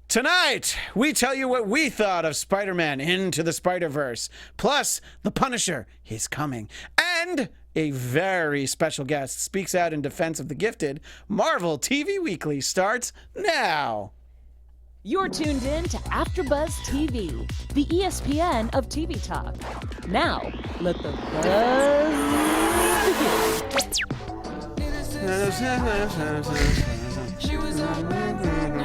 Tonight, we tell you what we thought of Spider-Man Into the Spiderverse. Plus, the Punisher, he's coming. And a very special guest speaks out in defense of the gifted. Marvel TV Weekly starts now. You're tuned in to AfterBuzz TV, the ESPN of TV talk. Now, let the buzz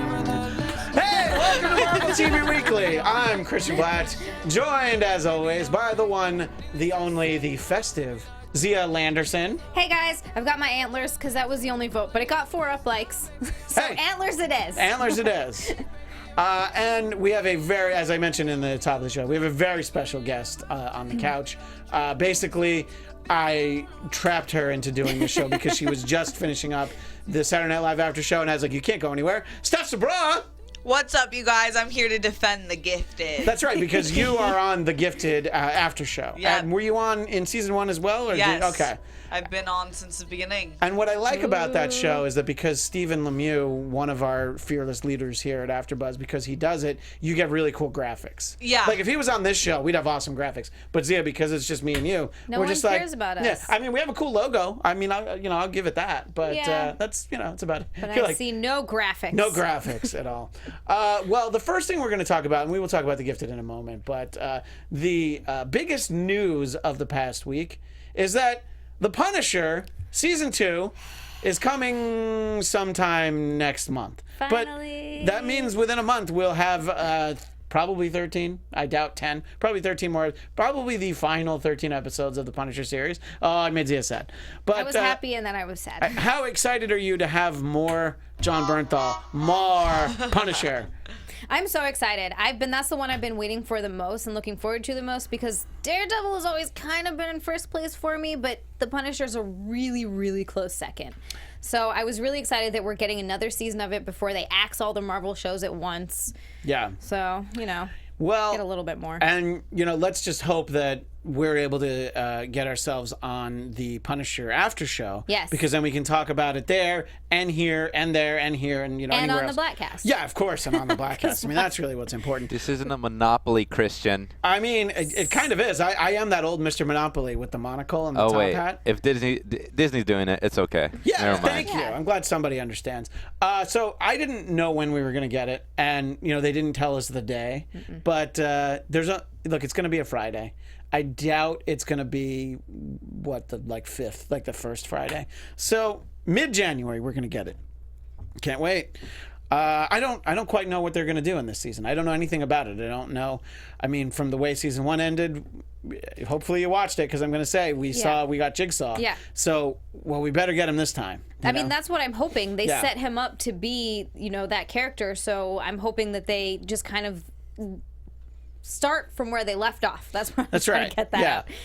Hey, welcome to Marvel TV Weekly. I'm Christian Bladt, joined as always by the one, the only, the festive Xia Anderson. Hey guys, I've got my antlers because that was the only vote, but it got 4 up likes. So Hey. antlers it is. Antlers it is. And we have a very, as I mentioned in the top of the show, we have a very special guest on the couch. Basically, I trapped her into doing this show because she was just finishing up the Saturday Night Live after show, and I was like, you can't go anywhere. Steph Sabraw! What's up, you guys? I'm here to defend the gifted. That's right, because you are on the Gifted after show. Yeah. And were you on in season 1 as well? Or Yes. Okay. I've been on since the beginning. And what I like about that show is that because Stephen Lemieux, one of our fearless leaders here at AfterBuzz, because he does it, you get really cool graphics. Yeah. Like if he was on this show, we'd have awesome graphics. But Zia, because it's just me and you, No we're one just like, cares about us. Yeah, I mean, we have a cool logo. I mean, I'll give it that. But Yeah. that's it's about it. But feel I like see no graphics. no graphics at all. Well, the first thing we're going to talk about, and we will talk about the Gifted in a moment, but the biggest news of the past week is that The Punisher Season 2 is coming sometime next month. Finally. But that means within a month we'll have probably 13. I doubt 10. Probably 13 more. Probably the final 13 episodes of the Punisher series. Oh, I made Zia sad. But I was happy and then I was sad. how excited are you to have more John Bernthal, more Punisher? I'm so excited. That's the one I've been waiting for the most and looking forward to the most because Daredevil has always kind of been in first place for me, but The Punisher's a really, really close second. So I was really excited that we're getting another season of it before they axe all the Marvel shows at once. Yeah. So, Well, get a little bit more. And, let's just hope that we're able to get ourselves on the Punisher after show. Yes. Because then we can talk about it there and here and there and here and, and anywhere on else. the Blackcast. Yeah, of course, and on the Blackcast. I mean, that's really what's important. This isn't a monopoly, Christian. I mean, it kind of is. I am that old Mr. Monopoly with the monocle and the Oh top wait, hat. if Disney's doing it, it's okay. Yeah, Never mind. thank you. I'm glad somebody understands. So I didn't know when we were going to get it, and they didn't tell us the day. But it's going to be a Friday. I doubt it's going to be the 5th, like the first Friday. So mid-January we're going to get it. Can't wait. I don't quite know what they're going to do in this season. I don't know anything about it. I don't know. I mean, from the way season 1 ended, hopefully you watched it because I'm going to say we got Jigsaw. Yeah. So, we better get him this time. I mean, that's what I'm hoping. They Yeah. set him up to be, that character. So I'm hoping that they just kind of start from where they left off. That's what I'm trying right. to get that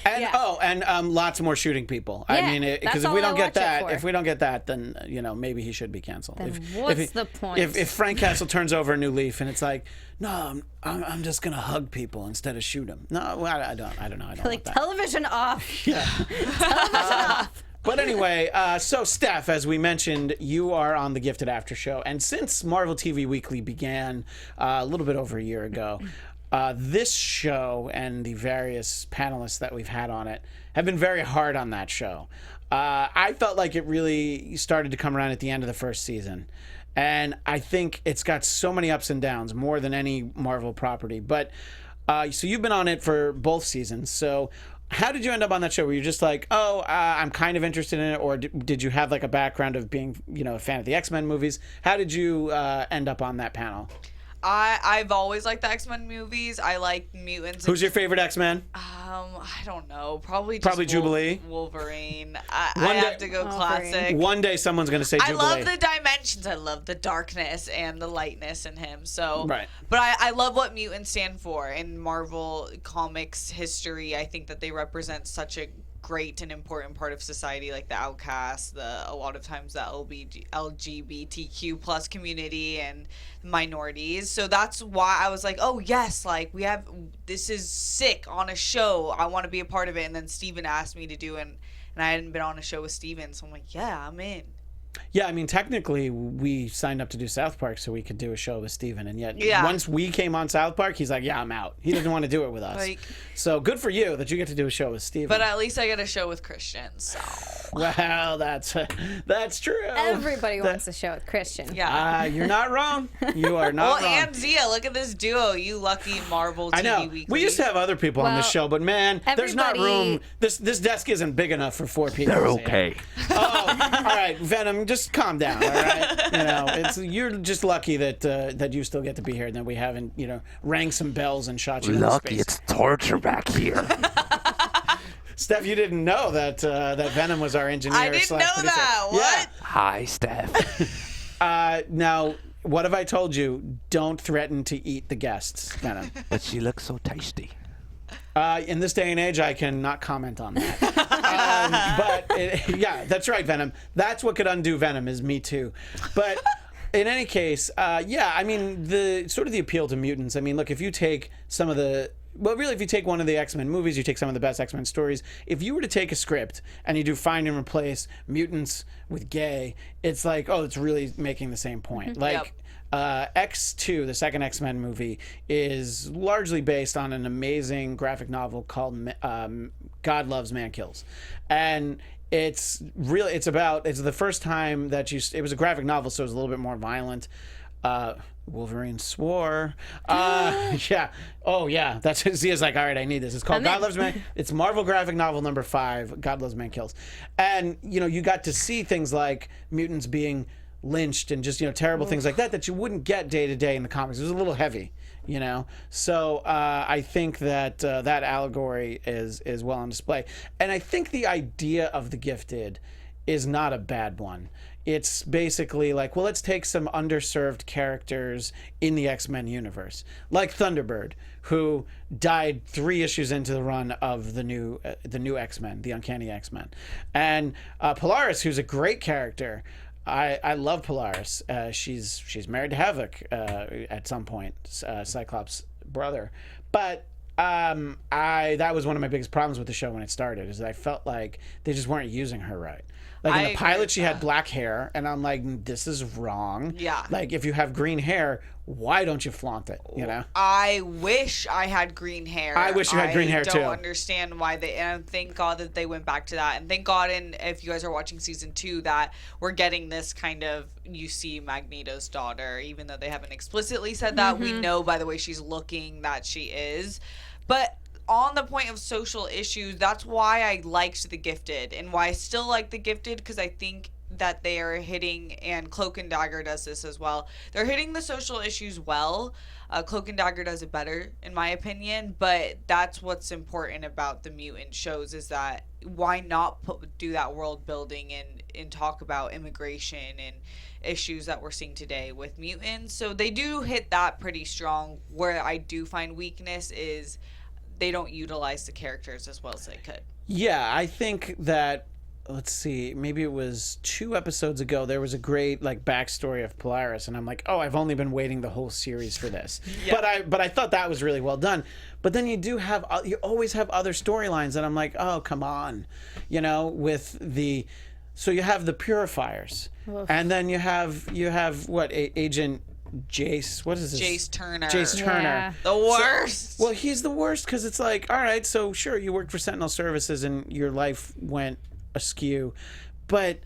yeah. out. And Yeah. lots more shooting people. Yeah, I mean, because that's if we all don't I get watch it that, for. if we don't get that, then maybe he should be canceled. Then if, what's if he- the point? If Frank Castle turns over a new leaf and it's like, no, I'm just gonna hug people instead of shoot them. No, I don't know. I don't Like want that. television off. Yeah. Television off. But anyway, so Steph, as we mentioned, you are on the Gifted After Show, and since Marvel TV Weekly began a little bit over a year ago, this show and the various panelists that we've had on it have been very hard on that show. I felt like it really started to come around at the end of the first season. And I think it's got so many ups and downs, more than any Marvel property. But so you've been on it for both seasons. So how did you end up on that show? Were you just like, I'm kind of interested in it? Or did you have a background of being, a fan of the X-Men movies? How did you end up on that panel? I've always liked the X-Men movies. I like mutants. Who's your favorite X-Men? I don't know. Probably Jubilee. Wolverine. I One have day- to go Wolverine. classic. One day someone's going to say I Jubilee. love the dimensions. I love the darkness and the lightness in him. So, Right. But I love what mutants stand for in Marvel Comics history. I think that they represent such a great and important part of society, like the outcasts, a lot of times the LGBTQ plus community and minorities. So that's why I was like, oh yes, this is sick on a show. I want to be a part of it. And then Steven asked me to do it, and I hadn't been on a show with Steven, so I'm like, yeah, I'm in. Yeah, I mean, technically, we signed up to do South Park so we could do a show with Steven. And yet, Yeah. once we came on South Park, he's like, yeah, I'm out. He didn't want to do it with us. Like- So good for you that you get to do a show with Steven. But at least I get a show with Christian. So Well, that's true. Everybody wants a show with Christian. yeah. You're not wrong. You are not Well, wrong. and Xia, look at this duo. You lucky Marvel TV I know. Weekly. We used to have other people on the Well, show, but man, there's not everybody- room. This desk isn't big enough for 4 people. They're Xia. okay. Oh, all right, Venom, just calm down. All right, you're just lucky that you still get to be here, and that we haven't rang some bells and shot you into Lucky, space. it's torture back here. Steph, you didn't know that Venom was our engineer. I didn't know / producer. that. What? Hi, Steph. Yeah. Now, what have I told you? Don't threaten to eat the guests, Venom. But she looks so tasty. In this day and age, I cannot comment on that. Yeah, that's right, Venom. That's what could undo Venom is Me Too. But in any case, yeah, I mean, the appeal to mutants. I mean, look, if you take some of the... Well, really, if you take one of the X-Men movies, you take some of the best X-Men stories. If you were to take a script and you do find and replace mutants with gay, it's like, oh, it's really making the same point. Like... X2, the second X-Men movie, is largely based on an amazing graphic novel called God Loves, Man Kills. And it's the first time that it was a graphic novel, so it was a little bit more violent. Wolverine swore. Yeah. Oh, yeah. That's Zia's like, all right, I need this. It's called God Loves Man. It's Marvel graphic novel number 5, God Loves, Man Kills. And, you got to see things like mutants being lynched and just terrible things like that you wouldn't get day to day in the comics. It was a little heavy, so I think that that allegory is well on display, and I think the idea of the Gifted is not a bad one. It's basically like, well, let's take some underserved characters in the X-Men universe, like Thunderbird, who died 3 issues into the run of the new X-Men, the Uncanny X-Men, and Polaris, who's a great character. I love Polaris. She's married to Havoc at some point, Cyclops' brother. But that was one of my biggest problems with the show when it started, is that I felt like they just weren't using her right. Like in the pilot, she had black hair, and I'm like, this is wrong. Yeah. Like, if you have green hair, why don't you flaunt it? I wish I had green hair. I wish you had green hair, too. I don't understand why and thank God that they went back to that. And thank God, if you guys are watching season 2, that we're getting this kind of, you see Magneto's daughter, even though they haven't explicitly said that. We know by the way she's looking that she is. But on the point of social issues, that's why I liked The Gifted, and why I still like The Gifted, because I think that they are hitting, and Cloak and Dagger does this as well. They're hitting the social issues well. Cloak and Dagger does it better, in my opinion, but that's what's important about the mutant shows, is that why not do that world building and talk about immigration and issues that we're seeing today with mutants. So they do hit that pretty strong. Where I do find weakness is they don't utilize the characters as well as they could. Yeah, I think that, let's see, maybe it was 2 episodes ago, there was a great backstory of Polaris, and I'm like, oh, I've only been waiting the whole series for this. Yeah. But I thought that was really well done. But then you always have other storylines, and I'm like, oh, come on, so you have the Purifiers, and then you have what, Agent Jace, what is this? Jace Turner. Jace Turner. Yeah. The worst. Well, he's the worst, because it's like, all right, so sure, you worked for Sentinel Services and your life went askew, but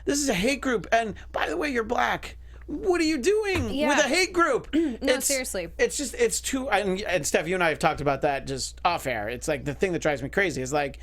this is a hate group, and by the way, you're black. What are you doing with a hate group? No, seriously. It's too, and Steph, you and I have talked about that just off air. It's like the thing that drives me crazy is like,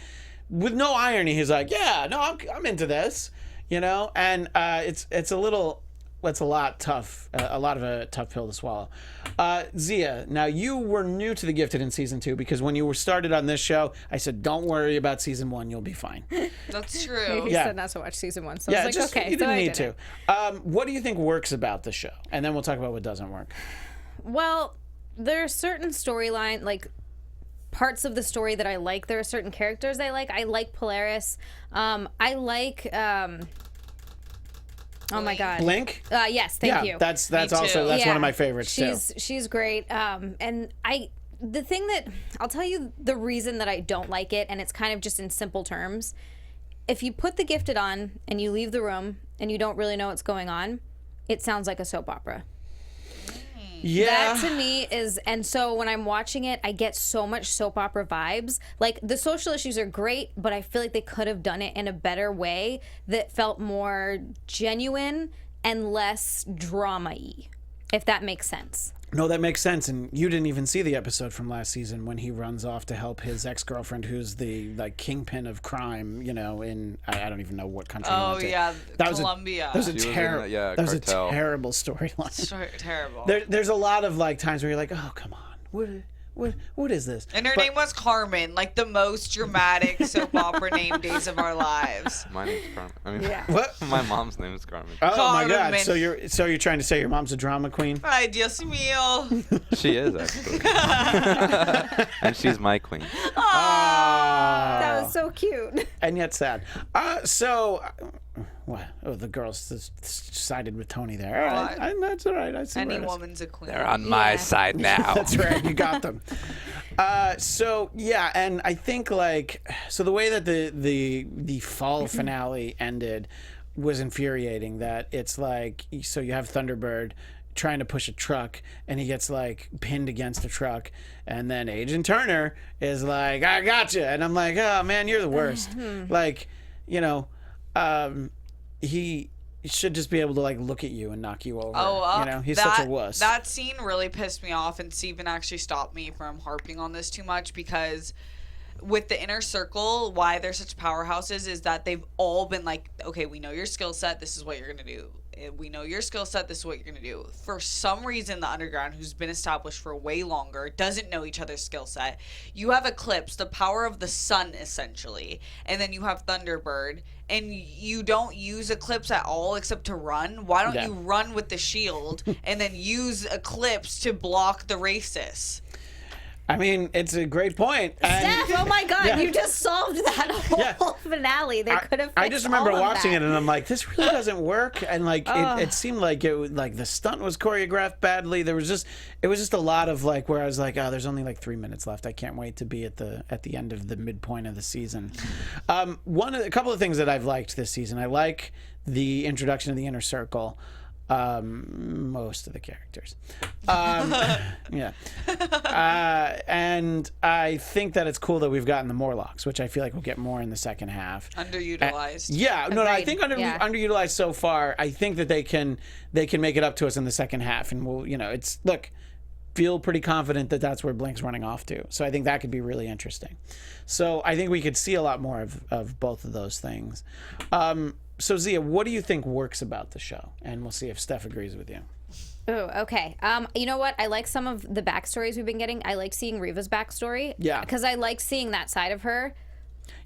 with no irony, he's like, yeah, no, I'm into this, and it's a little... It's a lot of a tough pill to swallow. Xia, now you were new to The Gifted in season 2, because when you were started on this show, I said, don't worry about season 1, you'll be fine. That's true. He said not to watch season 1, so I was like, okay. You didn't need to. What do you think works about the show? And then we'll talk about what doesn't work. Well, there are certain storyline, parts of the story that I like. There are certain characters I like. I like Polaris. I like... Oh my God. Blink? Yes, thank you. That's Me also too. one of my favorites too. She's great. And the thing that I'll tell you, the reason that I don't like it, and it's kind of just in simple terms, if you put the Gifted on and you leave the room and you don't really know what's going on, it sounds like a soap opera. Yeah. That to me is, and so when I'm watching it, I get so much soap opera vibes. Like, the social issues are great, but I feel like they could have done it in a better way that felt more genuine and less drama-y, if that makes sense. No, that makes sense. And you didn't even see the episode from last season when he runs off to help his ex-girlfriend, who's the like kingpin of crime, you know, in I don't even know what country. Oh, he went to. yeah, that Colombia. Was a She was in terrible. that, yeah, that was a cartel. terrible storyline. Terrible. There's a lot of like times where you're like, oh come on, what is this? And her But- name was Carmen, like the most dramatic soap opera name Days of Our Lives. My name's Carmen. I mean, What? my mom's name is Carmen. Oh my God! Carmen. So you're trying to say your mom's a drama queen? Ay, Dios mío. She is actually, and she's my queen. That was so cute. And yet sad. What? Oh, the girls sided with Tony there. All right, that's all right. I see Any where it is. woman's a queen. They're on my side now. That's right. You got them. So yeah, and I think like the way that the fall finale ended was infuriating. That it's like, so you have Thunderbird trying to push a truck and he gets like pinned against a truck, and then Agent Turner is like, I gotcha, and I'm like, oh man, you're the worst. Like, you know, he should just be able to like look at you and knock you over. You know, he's such a wuss. That scene really pissed me off, and Steven actually stopped me from harping on this too much, because with the inner circle, why they're such powerhouses is that they've all been like, okay, we know your skill set, this is what you're gonna do. We know your skill set, this is what you're gonna do. For some reason, the Underground, who's been established for way longer, doesn't know each other's skill set. You have Eclipse, the power of the sun, essentially, and then you have Thunderbird, and you don't use Eclipse at all except to run. Why don't you run with the shield and then use Eclipse to block the racists? I mean, it's a great point. And Steph, oh my God, you just solved that whole Yeah. finale. They could have. I just remember all of watching that. it and I'm like, this really doesn't work. And like, it seemed like it was like the stunt was choreographed badly. It was just a lot of like where I was like, oh, there's only like 3 minutes left. I can't wait to be at the end of the midpoint of the season. A couple of things that I've liked this season. I like the introduction of the inner circle. Most of the characters. Yeah. And I think that it's cool that we've gotten the Morlocks, which I feel like we'll get more in the second half. Underutilized. Yeah, no, I Agreed. think Yeah. underutilized so far. I think that they can make it up to us in the second half, and we'll, feel pretty confident that that's where Blink's running off to. So I think that could be really interesting. So I think we could see a lot more of both of those things. So Xia, what do you think works about the show? And we'll see if Steph agrees with you. Oh, okay. You know what? I like some of the backstories we've been getting. I like seeing Reva's backstory. Yeah. Because I like seeing that side of her.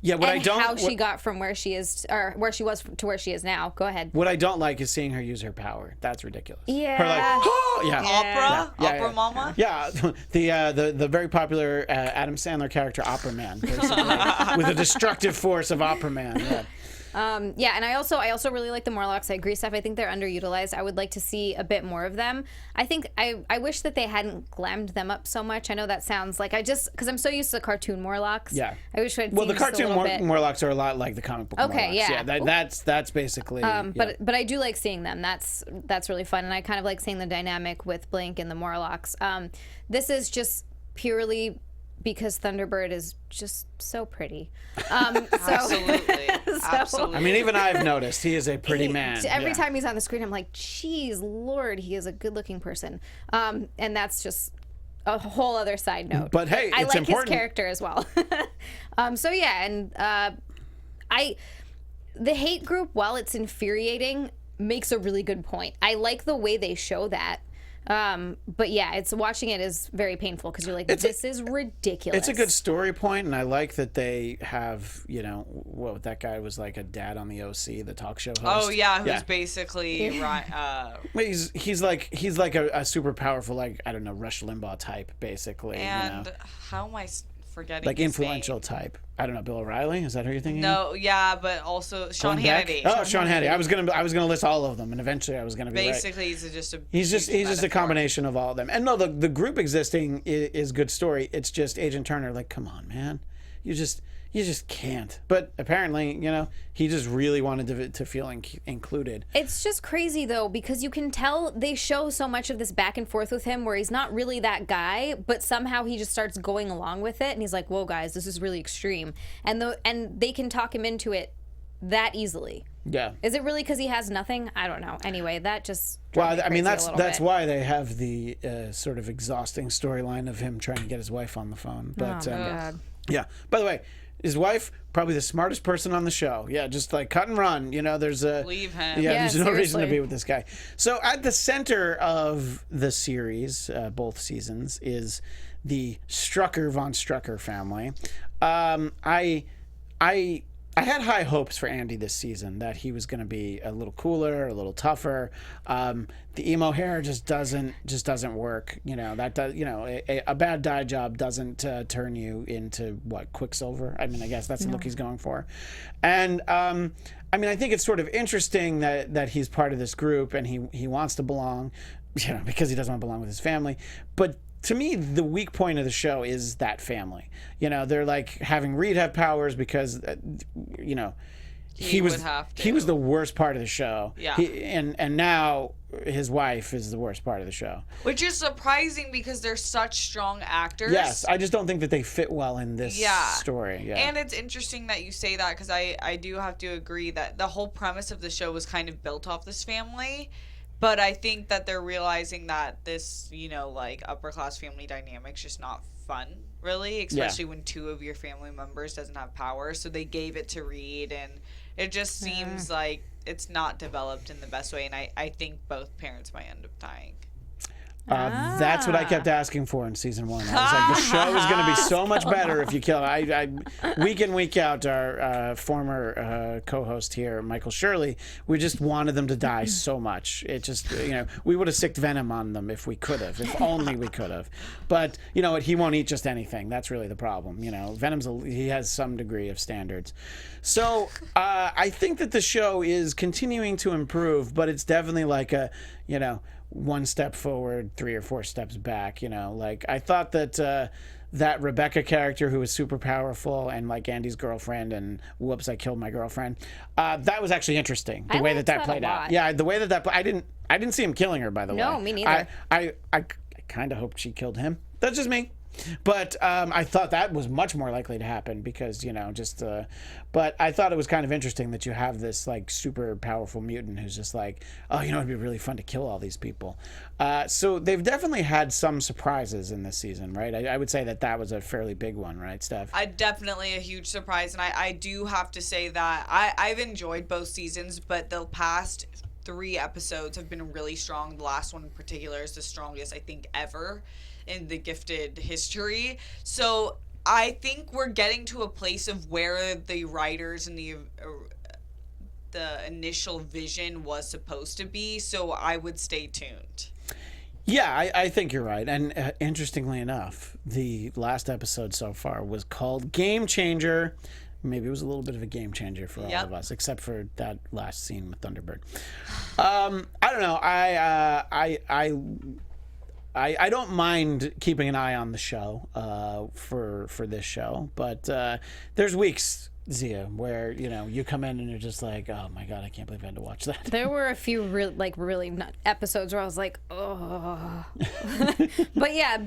Yeah, what and I don't how she got from where she is, or where she was to where she is now. Go ahead. what I don't like is seeing her use her power. That's ridiculous. Yeah. Her like, oh, yeah. Opera? Yeah, Opera yeah. Mama? Yeah, the very popular Adam Sandler character Opera Man, basically, with the destructive force of Opera Man. Yeah. Yeah, and I also really like the Morlocks. I agree, Steph. I think they're underutilized. I would like to see a bit more of them. I think I wish that they hadn't glammed them up so much. I know that sounds like because I'm so used to the cartoon Morlocks. Yeah. I wish I'd Well, seen the just a cartoon little bit. Morlocks are a lot like the comic book Okay, Morlocks. yeah. That's basically. But I do like seeing them. That's really fun, and I kind of like seeing the dynamic with Blink and the Morlocks. This is just purely because Thunderbird is just so pretty. Absolutely. Absolutely. I mean, even I've noticed he is a pretty man. Every Yeah. time he's on the screen, I'm like, geez, Lord, he is a good-looking person. And that's just a whole other side note. But hey, I it's like important. his character as well. So yeah, and the hate group, while it's infuriating, makes a really good point. I like the way they show that. But yeah, watching it is very painful because you're like, this is ridiculous. It's a good story point, and I like that they have, that guy was like a dad on the OC, the talk show host. Oh yeah, who's basically right. He's like a super powerful, like, I don't know, Rush Limbaugh type, basically. And how am I forgetting? Like his influential name? type. I don't know, Bill O'Reilly. Is that who you're thinking? No, yeah, but also Sean Glenn Beck? Hannity. Oh, Sean Hannity. I was gonna list all of them, and eventually I was gonna be Basically, right. he's just a combination of all of them. And no, the group existing is good story. It's just Agent Turner. Like, come on, man, you you just can't. But apparently, he just really wanted to feel included. It's just crazy though, because you can tell they show so much of this back and forth with him where he's not really that guy, but somehow he just starts going along with it, and he's like, whoa guys, this is really extreme. And they can talk him into it that easily. Yeah. Is it really because he has nothing? I don't know. Anyway, that just that's why they have the sort of exhausting storyline of him trying to get his wife on the phone. But God. yeah. By the way, his wife, probably the smartest person on the show. Yeah, just like cut and run. There's Leave him. Yeah, there's no reason to seriously. be with this guy. So at the center of the series, both seasons, is the Strucker von Strucker family. I had high hopes for Andy this season, that he was going to be a little cooler, a little tougher. The emo hair just doesn't work. A bad dye job doesn't turn you into Quicksilver. I mean, I guess that's the look he's going for. And I think it's sort of interesting that he's part of this group and he wants to belong, because he doesn't want to belong with his family. But to me, the weak point of the show is that family. They're like having Reed have powers because, he was the worst part of the show. Yeah. And now his wife is the worst part of the show. Which is surprising because they're such strong actors. Yes, I just don't think that they fit well in this story. Yeah. And it's interesting that you say that because I do have to agree that the whole premise of the show was kind of built off this family. But I think that they're realizing that this, upper class family dynamic's just not fun, really, especially when two of your family members doesn't have power. So they gave it to Reed, and it just seems like it's not developed in the best way. And I think both parents might end up dying. That's what I kept asking for in season 1. I was like, the show is going to be so much better if you kill it. Week in, week out, our former co-host here, Michael Shirley, we just wanted them to die so much. It just, we would have sicked venom on them if we could have, if only we could have. But, he won't eat just anything. That's really the problem. He has some degree of standards. So I think that the show is continuing to improve, but it's definitely like a, one step forward, 3 or 4 steps back. I thought that that Rebecca character who was super powerful and like Andy's girlfriend and whoops, I killed my girlfriend. That was actually interesting. The way that played out. Yeah, the way that I didn't see him killing her, by the way. No, me neither. I kind of hoped she killed him. That's just me. But I thought that was much more likely to happen because, but I thought it was kind of interesting that you have this like super powerful mutant who's just like, oh, it'd be really fun to kill all these people. So they've definitely had some surprises in this season, right? I would say that was a fairly big one, right, Steph? Definitely a huge surprise. And I do have to say that I've enjoyed both seasons, but the past 3 episodes have been really strong. The last one in particular is the strongest, I think, ever in the Gifted history. So I think we're getting to a place of where the writers and the initial vision was supposed to be. So I would stay tuned. Yeah, I think you're right. And interestingly enough, the last episode so far was called Game Changer. Maybe it was a little bit of a game changer for all of us, except for that last scene with Thunderbird. I don't know. I don't mind keeping an eye on the show for this show, but there's weeks, Xia, where you come in and you're just like, oh my god, I can't believe I had to watch that. There were a few really episodes where I was like, oh. But yeah,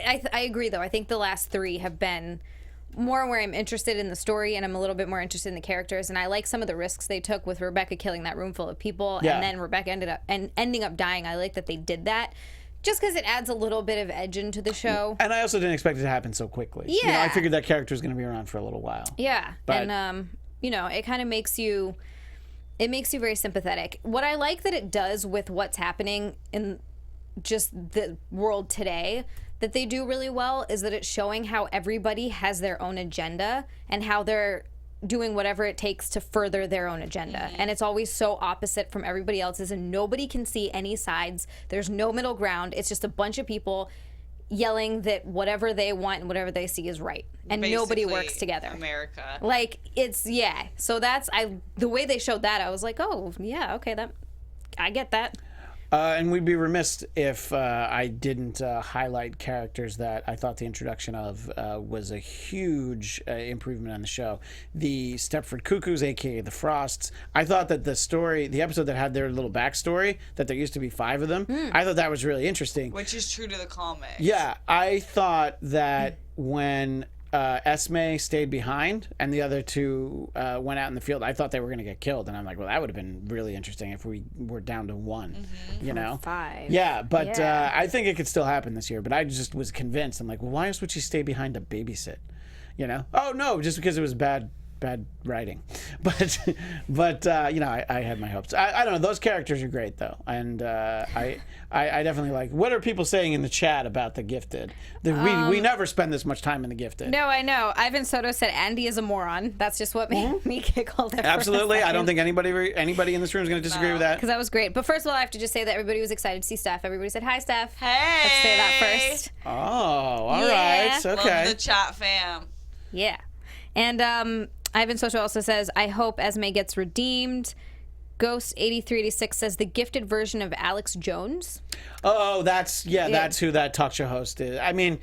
I agree though. I think the last 3 have been more where I'm interested in the story and I'm a little bit more interested in the characters, and I like some of the risks they took with Rebecca killing that room full of people, and then Rebecca ending up dying. I like that they did that. Just because it adds a little bit of edge into the show. And I also didn't expect it to happen so quickly. Yeah. I figured that character was going to be around for a little while. Yeah. But, and, it kind of makes you very sympathetic. What I like that it does with what's happening in just the world today that they do really well is that it's showing how everybody has their own agenda and how they're doing whatever it takes to further their own agenda. And it's always so opposite from everybody else's, and nobody can see any sides. There's no middle ground. It's just a bunch of people yelling that whatever they want and whatever they see is right. And nobody works together. America. Like, it's, So that's, the way they showed that, I was like, oh, yeah, okay, I get that. And we'd be remiss if I didn't highlight characters that I thought the introduction of was a huge improvement on the show. The Stepford Cuckoos, a.k.a. the Frosts. I thought that the episode that had their little backstory, that there used to be 5 of them, I thought that was really interesting. Which is true to the comics. Yeah, I thought that when Esme stayed behind and the other 2 went out in the field, I thought they were going to get killed, and I'm like, well, that would have been really interesting if we were down to 1, you know? 5. Yeah, but I think it could still happen this year, but I just was convinced. I'm like, well, why else would she stay behind to babysit? You know? Oh, no, just because it was bad writing. But you know, I had my hopes. I don't know. Those characters are great, though. And I definitely like. What are people saying in the chat about The Gifted? We never spend this much time in The Gifted. No, I know. Ivan Soto said Andy is a moron. That's just what made me giggle there. Absolutely. I don't think anybody in this room is going to disagree with that. Because that was great. But first of all, I have to just say that everybody was excited to see Steph. Everybody said, hi, Steph. Hey! Let's say that first. Oh, all Yeah. right. Okay. Love the chat fam. Yeah. And Ivan Soto also says, I hope Esme gets redeemed. Ghost8386 says the gifted version of Alex Jones. Oh, that's who that talk show host is. I mean,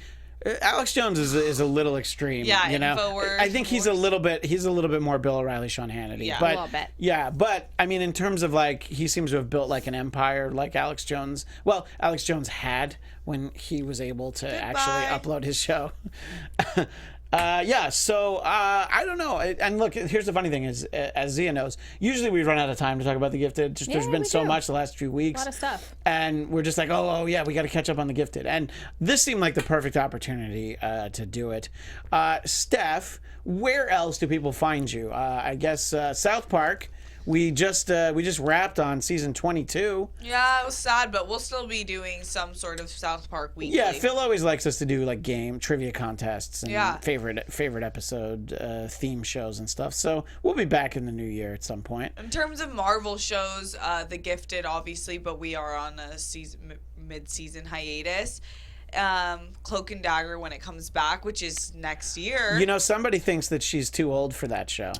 Alex Jones is a little extreme. Yeah, you know. InfoWars, I think he's a little bit more Bill O'Reilly, Sean Hannity. Yeah. But, A little bit. Yeah, but I mean, in terms of like, he seems to have built like an empire, like Alex Jones. Well, Alex Jones had when he was able to actually upload his show. So I don't know. And look, here's the funny thing is, as Xia knows, usually we run out of time to talk about The Gifted. Just there's been so much the last few weeks. A lot of stuff. And we're just like, oh yeah, we got to catch up on The Gifted. And this seemed like the perfect opportunity to do it. Steph, where else do people find you? I guess South Park. We just wrapped on season 22. Yeah, it was sad, but we'll still be doing some sort of South Park weekly. Yeah, Phil always likes us to do like game trivia contests and Yeah. favorite episode theme shows and stuff. So we'll be back in the new year at some point. In terms of Marvel shows, The Gifted, obviously, but we are on a mid-season hiatus. Cloak and Dagger when it comes back, which is next year. You know, somebody thinks that she's too old for that show.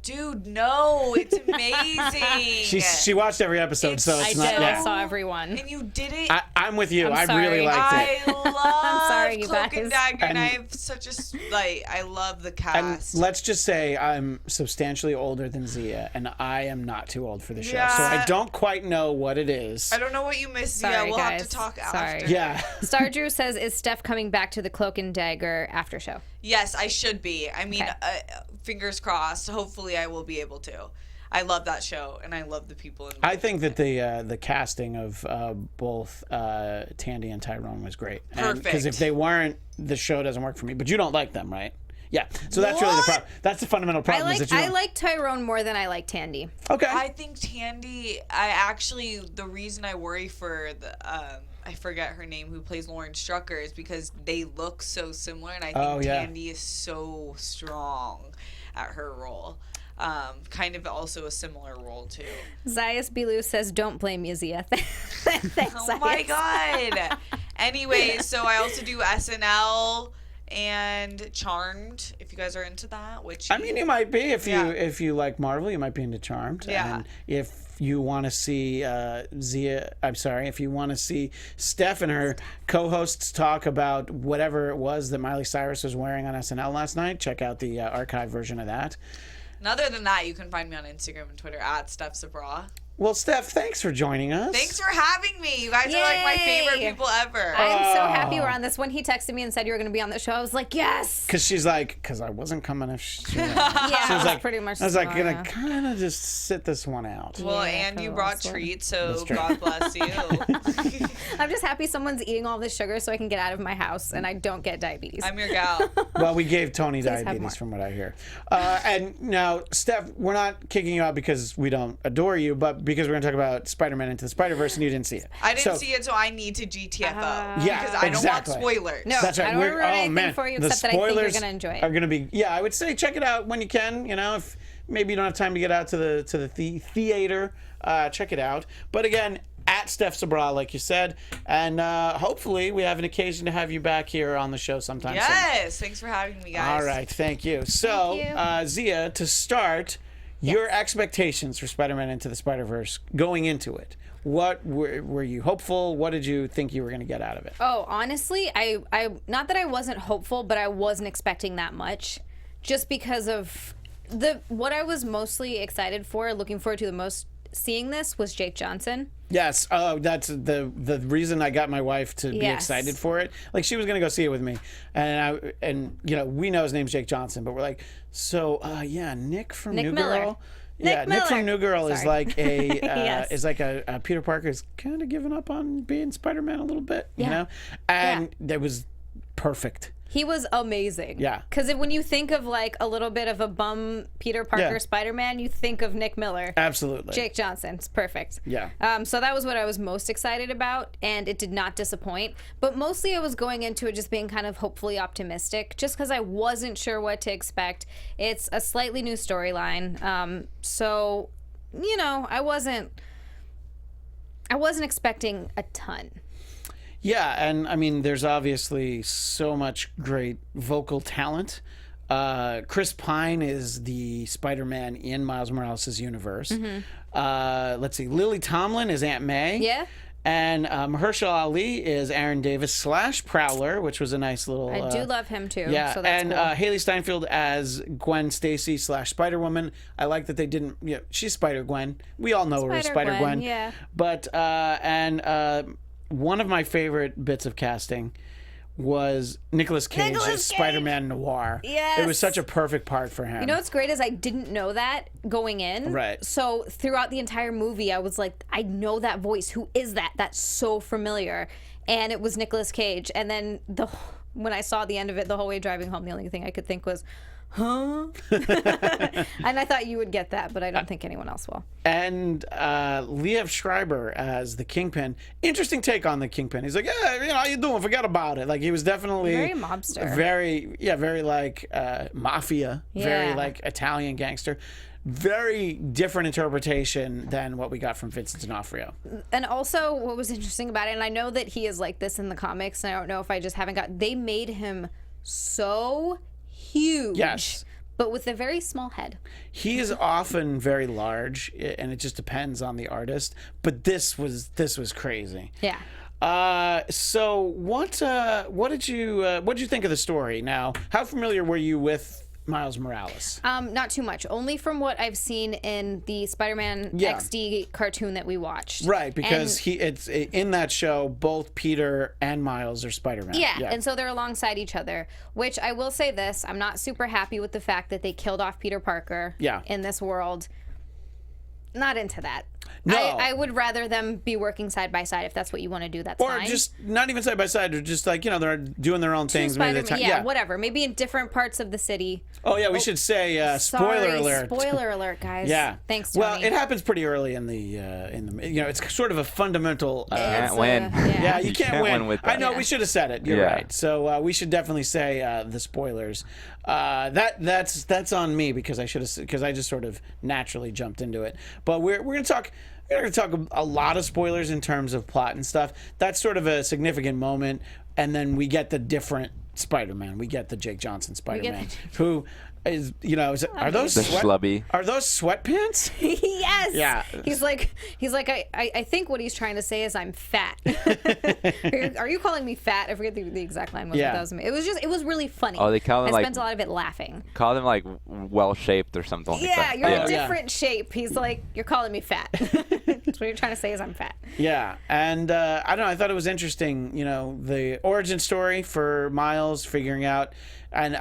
Dude, no, it's amazing. She watched every episode, so it's not. I saw everyone. And you didn't. I'm with you. I'm I really sorry. liked it. I love sorry, you Cloak guys. and Dagger, and And- I have such I love the And cast. let's just say I'm substantially older than Xia, and I am not too old for the show. So Yeah. I don't quite know what it is. I don't know what you missed. Yeah, Sorry, we'll have to guys. talk Sorry. after. Yeah. Star Drew says, is Steph coming back to the Cloak and Dagger after show? Yes, I should be. I mean, Okay. fingers crossed. Hopefully, I will be able to. I love that show, and I love the people involved. I think that the casting of both Tandy and Tyrone was great. Because Perfect. if they weren't, the show doesn't work for me. But you don't like them, right? Yeah. So that's really the problem. That's the fundamental problem. is that you I don't- like Tyrone more than I like Tandy. Okay. I think Tandy. The reason I worry for the I forget her name, who plays Lauren Strucker, is because they look so similar, and I think Tandy is so strong at her role. Kind of also a similar role too. Zayas Bilou says, don't blame you, Xia. Thanks, Oh my Zayas. god. Anyway, so I also do SNL and Charmed, if you guys are into that. Which I mean, you might be if Yeah. you like Marvel, you might be into Charmed. Yeah. And if you want to see if you want to see Steph and her co-hosts talk about whatever it was that Miley Cyrus was wearing on SNL last night, check out the archive version of that. And other than that, you can find me on Instagram and Twitter at Steph Sabraw. Well, Steph, thanks for joining us. Thanks for having me. You guys are like my favorite Yay. people ever. I'm so happy we're on this. When he texted me and said you were going to be on the show, I was like, yes. Because she's like, because I wasn't coming if she was. Yeah, She was like, pretty much. I was like, scenario. gonna kind of just sit this one out. Well, Yeah, and you cool. brought That's treats, so That's true. God bless you. I'm just happy someone's eating all this sugar so I can get out of my house and I don't get diabetes. I'm your gal. Well, we gave Tony have more. diabetes, from what I hear. And now, Steph, we're not kicking you out because we don't adore you, but because we're going to talk about Spider-Man Into the Spider-Verse, and you didn't see it. I didn't So- see it, so I need to GTFO. Yeah, because I exactly. don't want spoilers. No. That's right. I don't wanna ruin anything man, for you the except that I think you're spoilers gonna enjoy it. Are going to be. Yeah, I would say check it out when you can. You know, if maybe you don't have time to get out to the theater, check it out. But again, at Steph Sabraw, like you said, and hopefully we have an occasion to have you back here on the show sometime soon. Yes, thanks for having me, guys. All right, thank you. So, Thank you. Xia, to start, your expectations for Spider-Man Into the Spider-Verse going into it. What were you hopeful? What did you think you were going to get out of it? Oh, honestly, I not that I wasn't hopeful, but I wasn't expecting that much, just because of what I was mostly excited for, looking forward to the most seeing this was Jake Johnson. Yes. Oh, that's the reason I got my wife to be excited for it. Like, she was going to go see it with me. And you know, we know his name's Jake Johnson, but we're like, so, Nick from New Miller. Girl. Nick Nick from Miller. New Girl is like a Yes. is like a Peter Parker's kind of giving up on being Spider-Man a little bit, you Yeah. know? And that was perfect. He was amazing. Yeah. Because when you think of like a little bit of a bum Peter Parker Yeah. Spider-Man, you think of Nick Miller. Absolutely. Jake Johnson. It's perfect. Yeah. So that was what I was most excited about, and it did not disappoint. But mostly I was going into it just being kind of hopefully optimistic, just because I wasn't sure what to expect. It's a slightly new storyline. So, you know, I wasn't expecting a ton. Yeah, and I mean, there's obviously so much great vocal talent. Chris Pine is the Spider-Man in Miles Morales' universe. Let's see, Lily Tomlin is Aunt May. Yeah. And Mahershala Ali is Aaron Davis / Prowler, which was a nice little... I do love him too. Yeah, So that's and cool. Haley Steinfeld as Gwen Stacy / Spider-Woman. I like that they didn't... Yeah, she's Spider-Gwen. We all know her as Spider-Gwen, Spider-Gwen. yeah. But, one of my favorite bits of casting was Nicolas Cage Nicolas as Cage! Spider-Man Noir. Yes. It was such a perfect part for him. You know what's great is I didn't know that going in. Right. So throughout the entire movie, I was like, I know that voice. Who is that? That's so familiar. And it was Nicolas Cage. And then when I saw the end of it, the whole way driving home, the only thing I could think was, huh? And I thought you would get that, but I don't think anyone else will. And Liev Schreiber as the Kingpin. Interesting take on the Kingpin. He's like, yeah, you know, how you doing? Forget about it. Like, he was definitely Very mobster. Very like mafia. Very Yeah. like Italian gangster. Very different interpretation than what we got from Vincent D'Onofrio. And also, what was interesting about it, and I know that he is like this in the comics, and I don't know if I just haven't got, they made him so huge. Yes. But with a very small head. He is often very large, and it just depends on the artist. But this was crazy. Yeah. So what did you think of the story? Now, how familiar were you with Miles Morales? Not too much. Only from what I've seen in the Spider-Man XD cartoon that we watched. Right, because And- it's in that show, both Peter and Miles are Spider-Man. Yeah, and so they're alongside each other, which I will say this, I'm not super happy with the fact that they killed off Peter Parker in this world. Not into that. No. I would rather them be working side by side. If that's what you want to do, that's Or fine. just not even side by side, or just like, you know, they're doing their own things. Maybe Spider-Man, yeah, whatever. Maybe in different parts of the city. Oh yeah, we should say spoiler Sorry, alert. Spoiler alert, guys. Yeah. Thanks, Tony. Well, it happens pretty early in the you know, it's sort of a fundamental. Can't win. Yeah, you can't win. with I that. know, we should have said it. You're Yeah. right. So we should definitely say the spoilers. That's on me because I just sort of naturally jumped into it. But we're gonna talk. We're going to talk a lot of spoilers in terms of plot and stuff. That's sort of a significant moment, and then we get the different Spider-Man. We get the Jake Johnson Spider-Man, who is, you know, are those The schlubby. Are those sweatpants? Yes. Yeah. He's like I think what he's trying to say is I'm fat. Are you calling me fat? I forget the exact line. Yeah. That was me. It was really funny. Oh, they call him I like- spent a lot of it laughing. Call them like well shaped or something like Yeah, that. you're Oh, a yeah. different shape. He's like, you're calling me fat. That's what you're trying to say is I'm fat. Yeah, and I don't know. I thought it was interesting. You know, the origin story for Miles figuring out, and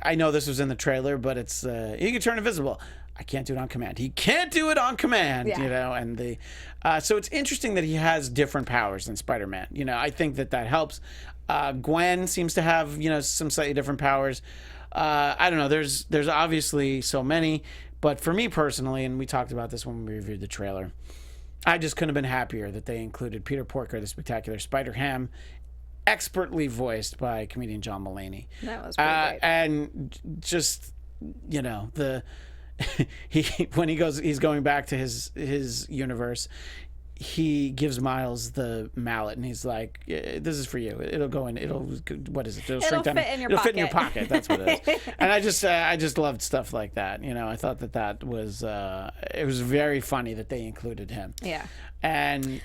I know this was in the trailer, but it's he can turn invisible. I can't do it on command. He can't do it on command. Yeah. You know, and so it's interesting that he has different powers than Spider-Man. You know, I think that helps. Gwen seems to have, you know, some slightly different powers. I don't know. There's obviously so many, but for me personally, and we talked about this when we reviewed the trailer, I just couldn't have been happier that they included Peter Porker, the Spectacular Spider-Ham, expertly voiced by comedian John Mulaney. That was pretty great. And just, you know, when he's going back to his universe, he gives Miles the mallet, and he's like, "This is for you. It'll go in. What is it? It'll shrink down. fit in your It'll fit in your pocket." pocket. That's what it is." And I just loved stuff like that. You know, I thought that was it was very funny that they included him. Yeah. And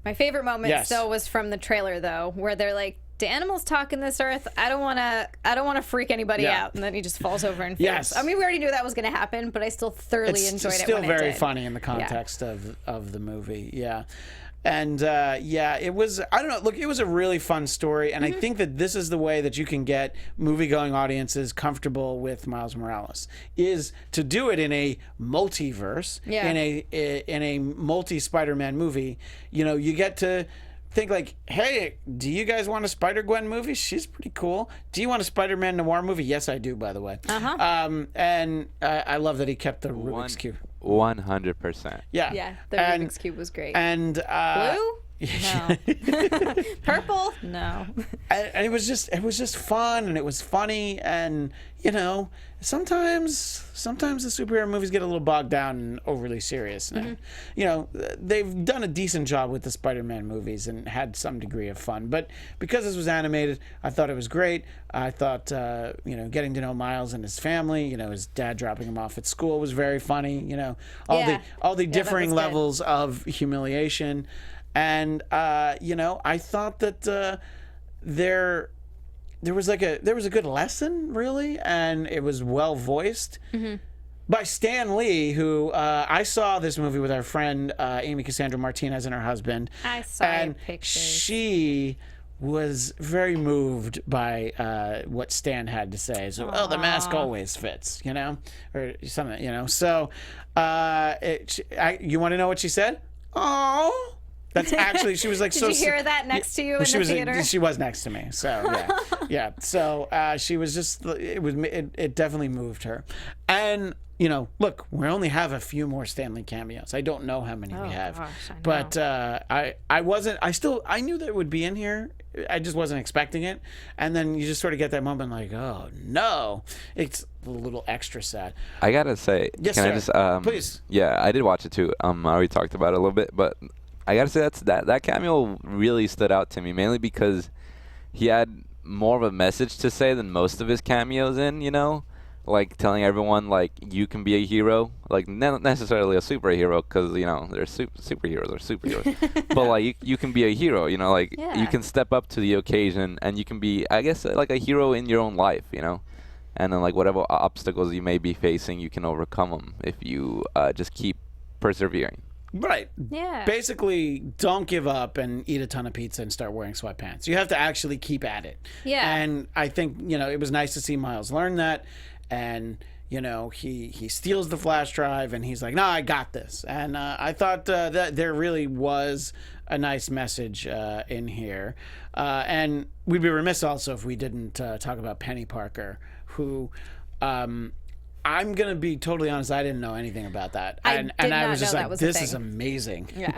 My favorite moment Yes. still was from the trailer, though, where they're like, "Do animals talk in this earth? I don't want to freak anybody Yeah. out." And then he just falls over and faints. Yes. I mean, we already knew that was going to happen, but I still thoroughly enjoyed it. still when very it did. funny in the context of the movie. Yeah. And it was, I don't know, look, it was a really fun story, and I think that this is the way that you can get movie-going audiences comfortable with Miles Morales, is to do it in a multiverse, Yeah. in a multi-Spider-Man movie. You know, you get to think like, hey, do you guys want a Spider-Gwen movie? She's pretty cool. Do you want a Spider-Man noir movie? Yes, I do, by the way. And I love that he kept the Rubik's Cube. 100%. Yeah. Yeah, the Rubik's Cube was great. And Blue? No. Purple? No. and it was just fun, and it was funny, and you know, sometimes the superhero movies get a little bogged down and overly serious. And, you know, they've done a decent job with the Spider-Man movies and had some degree of fun, but because this was animated, I thought it was great. I thought you know, getting to know Miles and his family, you know, his dad dropping him off at school was very funny. You know, all the differing was good. levels of humiliation. And you know, I thought that there was a good lesson, really, and it was well voiced by Stan Lee, who I saw this movie with our friend Amy Cassandra Martinez and her husband. I saw your and pictures. she was very moved by what Stan had to say. So, the mask always fits, you know, or something, you know. So, you want to know what she said? Oh. That's actually, she was like, Did you hear that next to you in the theater? She was next to me, so yeah. So she was just, it definitely moved her, and you know, look, we only have a few more Stanley cameos. I don't know how many we have, gosh, I know. but I knew that it would be in here. I just wasn't expecting it, and then you just sort of get that moment like, oh no, it's a little extra sad. I gotta say, Yes, can sir. I just Please. Yeah, I did watch it too. I already talked about it a little bit, but I gotta say that cameo really stood out to me, mainly because he had more of a message to say than most of his cameos you know, like telling everyone like you can be a hero, like not necessarily a superhero, because you know there's superheroes, but like you can be a hero, you know, like you can step up to the occasion and you can be, I guess, like a hero in your own life, you know, and then like whatever obstacles you may be facing, you can overcome them if you just keep persevering. Right. Yeah. Basically, don't give up and eat a ton of pizza and start wearing sweatpants. You have to actually keep at it. Yeah. And I think, you know, it was nice to see Miles learn that. And, you know, he steals the flash drive and he's like, no, I got this. And I thought that there really was a nice message in here. And we'd be remiss also if we didn't talk about Penny Parker, who... I'm gonna be totally honest. I didn't know anything about that, and I was just like, "This is amazing." Yeah.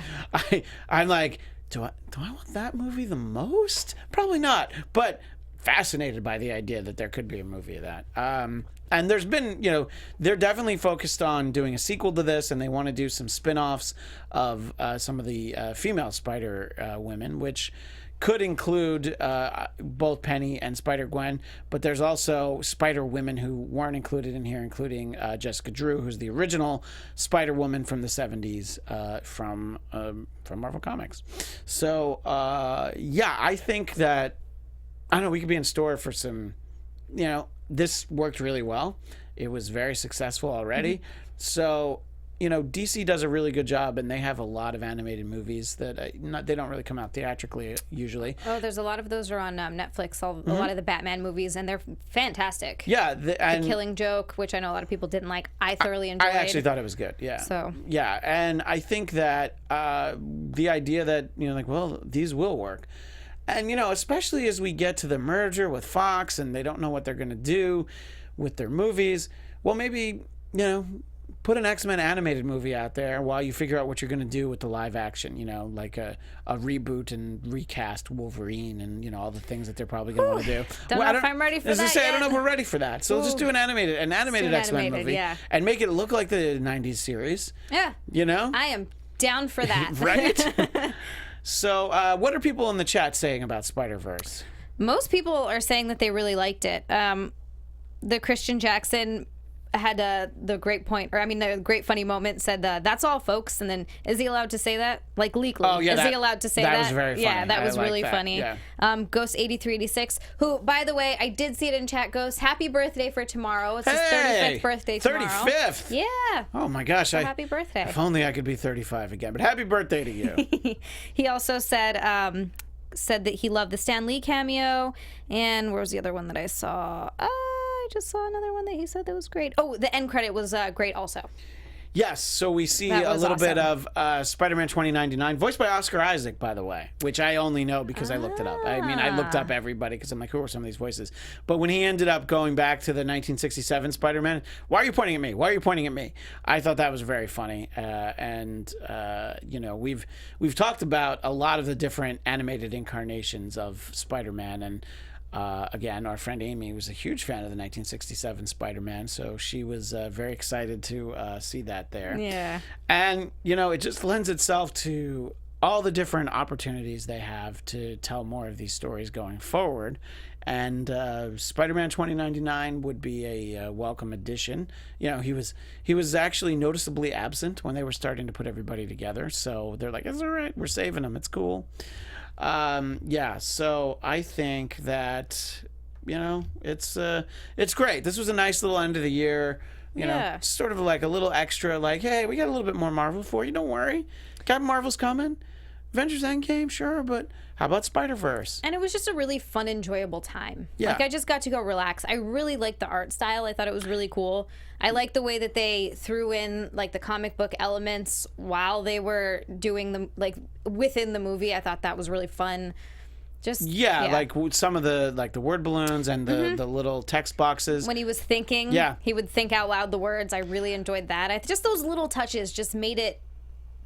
I'm like, do I want that movie the most? Probably not, but fascinated by the idea that there could be a movie of that. And there's been, you know, they're definitely focused on doing a sequel to this, and they want to do some spin-offs of some of the female Spider women, which could include both Penny and Spider-Gwen, but there's also Spider-Women who weren't included in here, including Jessica Drew, who's the original Spider-Woman from the 70s from Marvel Comics. So, I think that, I don't know, we could be in store for some, you know, this worked really well. It was very successful already. So, you know, DC does a really good job, and they have a lot of animated movies that they don't really come out theatrically usually. Oh, there's a lot of those are on Netflix. A lot of the Batman movies, and they're fantastic. Yeah, The Killing Joke, which I know a lot of people didn't like, I thoroughly enjoyed. I actually thought it was good. Yeah. So yeah, and I think that the idea that, you know, like, well, these will work. And, you know, especially as we get to the merger with Fox and they don't know what they're going to do with their movies, well, maybe, you know, put an X-Men animated movie out there while you figure out what you're going to do with the live action, you know, like a reboot and recast Wolverine and, you know, all the things that they're probably going to want to do. Don't know if I'm ready for that I don't know yet. if we're ready for that. So just do an animated X-Men movie yeah. and make it look like the 90s series. Yeah. You know? I am Down for that. Right? So, what are people in the chat saying about Spider-Verse? Most people are saying that they really liked it. The Christian Jackson had the great point, or I mean, the great funny moment. Said, "That's all, folks." And then, is he allowed to say that? Like legally, Oh, yeah, is he allowed to say that? that was very funny. Yeah, that I was like really that, funny. yeah. Ghost 8386, who, by the way, I did see it in chat. Ghost, happy birthday for tomorrow. It's his 35th birthday tomorrow. 35th? Yeah. Oh my gosh! Happy birthday. If only I could be 35 again. But happy birthday to you. He also said that he loved the Stan Lee cameo. And where was the other one that I saw? I just saw another one that he said that was great. Oh, the end credit was great also. Yes, so we see That a was little bit awesome. of Spider-Man 2099, voiced by Oscar Isaac, by the way, which I only know because I looked it up. I mean, I looked up everybody because I'm like, who are some of these voices? But when he ended up going back to the 1967 Spider-Man, why are you pointing at me? Why are you pointing at me? I thought that was very funny. You know, we've talked about a lot of the different animated incarnations of Spider-Man, and again, our friend Amy was a huge fan of the 1967 Spider-Man, so she was very excited to see that there. Yeah. And, you know, it just lends itself to all the different opportunities they have to tell more of these stories going forward. And Spider-Man 2099 would be a welcome addition. You know, he was actually noticeably absent when they were starting to put everybody together. So they're like, it's all right, we're saving him, it's cool. Yeah, so I think that, you know, it's great. This was a nice little end of the year, you know, sort of like a little extra, like, hey, we got a little bit more Marvel for you, don't worry. Captain Marvel's coming. Avengers Endgame, sure, but how about Spider-Verse? And it was just a really fun, enjoyable time. Yeah. Like, I just got to go relax. I really liked the art style. I thought it was really cool. I liked the way that they threw in, like, the comic book elements while they were doing them, like, within the movie. I thought that was really fun. Just Yeah, like some of the, like, the word balloons and the little text boxes. when he was thinking, he would think out loud the words. I really enjoyed that. Just those little touches just made it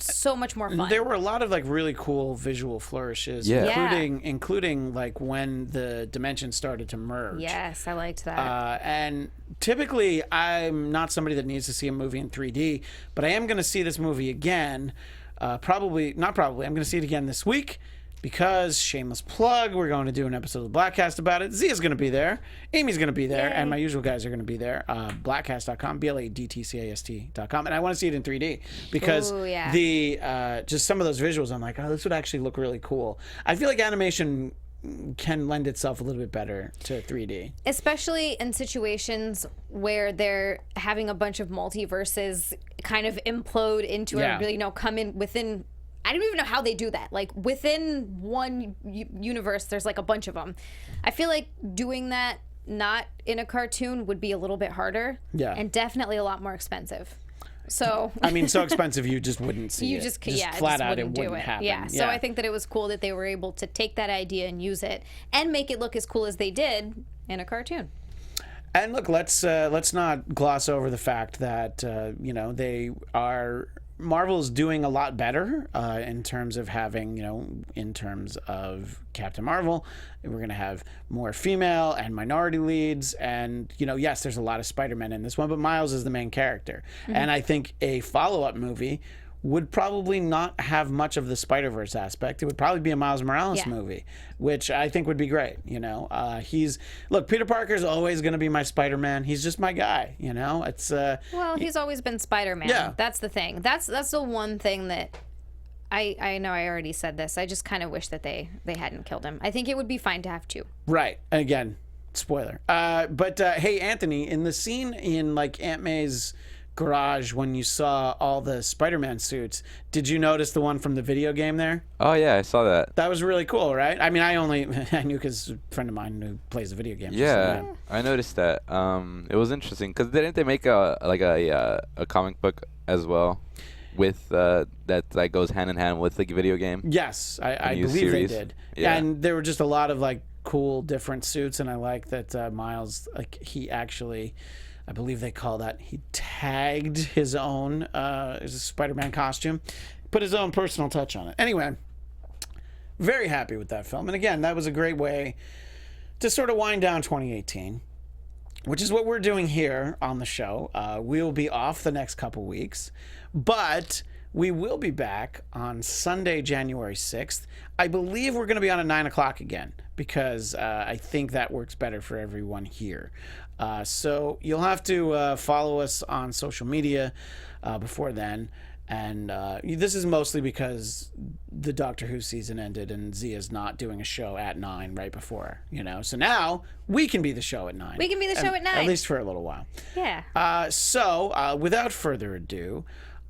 so much more fun. There were a lot of like really cool visual flourishes, including like when the dimensions started to merge. Yes, I liked that. And typically, I'm not somebody that needs to see a movie in 3D, but I am going to see this movie again. I'm going to see it again this week. Because, shameless plug, we're going to do an episode of the Blackcast about it. Zia's going to be there. Amy's going to be there. And my usual guys are going to be there. Blackcast.com, BLADTCAST.com. And I want to see it in 3D. Because the just some of those visuals, I'm like, oh, this would actually look really cool. I feel like animation can lend itself a little bit better to 3D. Especially in situations where they're having a bunch of multiverses kind of implode into a, you know, come in within... I don't even know how they do that. Like, within one universe, there's like a bunch of them. I feel like doing that not in a cartoon would be a little bit harder. Yeah. And definitely a lot more expensive. So I mean, so expensive you just wouldn't see it. Just flat out, it wouldn't wouldn't happen. Yeah. So I think that it was cool that they were able to take that idea and use it and make it look as cool as they did in a cartoon. And look, let's not gloss over the fact that you know, Marvel's doing a lot better in terms of having, you know, in terms of Captain Marvel, we're going to have more female and minority leads. And, you know, yes, there's a lot of Spider-Man in this one, but Miles is the main character. Mm-hmm. And I think a follow-up movie would probably not have much of the Spider-Verse aspect. It would probably be a Miles Morales movie, which I think would be great. You know, Peter Parker's always going to be my Spider-Man. He's just my guy. You know, it's well, he's always been Spider-Man. Yeah, that's the thing. That's the one thing that I know. I already said this. I just kind of wish that they hadn't killed him. I think it would be fine to have two. Right. Again, spoiler. But hey, Anthony, in the scene in like Aunt May's garage when you saw all the Spider-Man suits, did you notice the one from the video game there? Oh yeah, I saw that. That was really cool, right? I mean, I knew because a friend of mine who plays the video game. Yeah, I noticed that. It was interesting because didn't they make a comic book as well with that goes hand in hand with the video game? Yes, I believe they did. Yeah, and there were just a lot of like cool different suits, and I like that Miles, like, he actually, I believe they call that, he tagged his own Spider-Man costume, put his own personal touch on it. Anyway, very happy with that film. And again, that was a great way to sort of wind down 2018, which is what we're doing here on the show. We'll be off the next couple weeks, but we will be back on Sunday, January 6th. I believe we're going to be on at 9 o'clock again because I think that works better for everyone here. So you'll have to follow us on social media before then. And this is mostly because the Doctor Who season ended and Zia's not doing a show at 9 right before, So now we can be the show at 9. We can be the show at 9. At least for a little while. Yeah. So without further ado,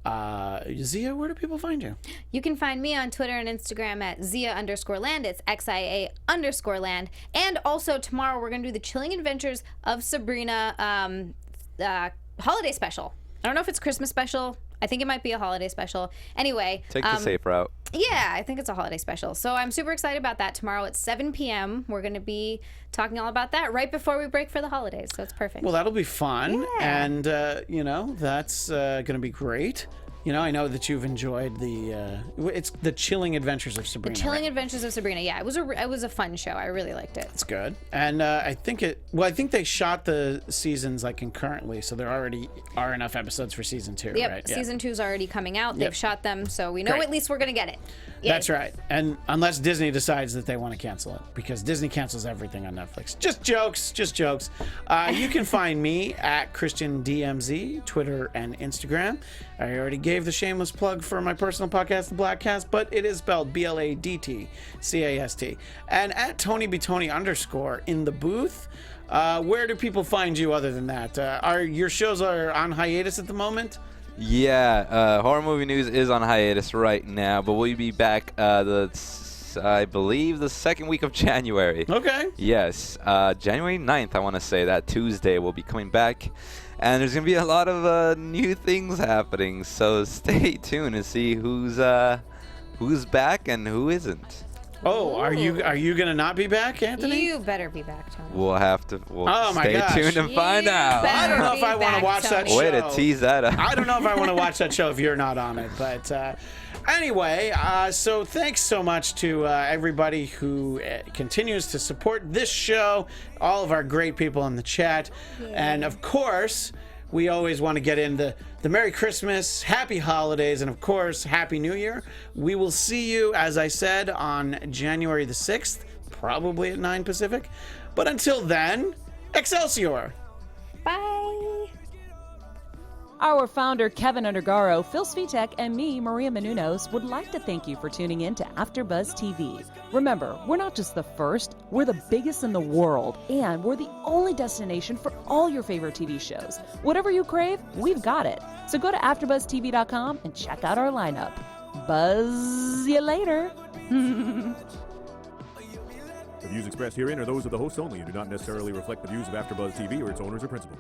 Xia, where do people find you? You can find me on Twitter and Instagram at Xia_land. It's XIA_land. And also tomorrow we're going to do the Chilling Adventures of Sabrina holiday special. I don't know if it's Christmas special. I think it might be a holiday special. Anyway. Take the safe route. Yeah, I think it's a holiday special. So I'm super excited about that. Tomorrow at 7 p.m. We're going to be talking all about that right before we break for the holidays. So it's perfect. Well, that'll be fun. Yeah. And, that's going to be great. I know that you've enjoyed it's the Chilling Adventures of Sabrina. The Chilling Adventures of Sabrina. Yeah, it was a fun show. I really liked it. It's good. And I think they shot the seasons concurrently, so there already are enough episodes for season 2, yep, right? Season 2's already coming out. Yep. They've shot them, so we know Great. at least we're going to get it. Yay. That's right. And unless Disney decides that they want to cancel it, because Disney cancels everything on Netflix. Just jokes. You can find me at ChristianDMZ, Twitter and Instagram. I already gave the shameless plug for my personal podcast, The Blackcast, but it is spelled BLADTCAST. And at TonyBTony_ in the booth. Where do people find you other than that? Your shows are on hiatus at the moment? Yeah, Horror Movie News is on hiatus right now, but we'll be back I believe the second week of January. Okay. Yes, January 9th, I want to say that Tuesday we'll be coming back. And there's going to be a lot of new things happening, so stay tuned to see who's back and who isn't. Oh, are you going to not be back, Anthony? You better be back, Tony. We'll have to Oh my stay gosh. tuned and find out. I don't know if I want to watch that show. Way to tease that up. I don't know if I want to watch that show if you're not on it. But anyway, so thanks so much to everybody who continues to support this show, all of our great people in the chat. Yeah. And of course, we always want to get in the Merry Christmas, Happy Holidays, and of course, Happy New Year. We will see you, as I said, on January the 6th, probably at 9 Pacific. But until then, Excelsior! Bye! Our founder, Kevin Undergaro, Phil Svitek, and me, Maria Menounos, would like to thank you for tuning in to AfterBuzz TV. Remember, we're not just the first, we're the biggest in the world, and we're the only destination for all your favorite TV shows. Whatever you crave, we've got it. So go to AfterBuzzTV.com and check out our lineup. Buzz you later. The views expressed herein are those of the hosts only and do not necessarily reflect the views of AfterBuzz TV or its owners or principals.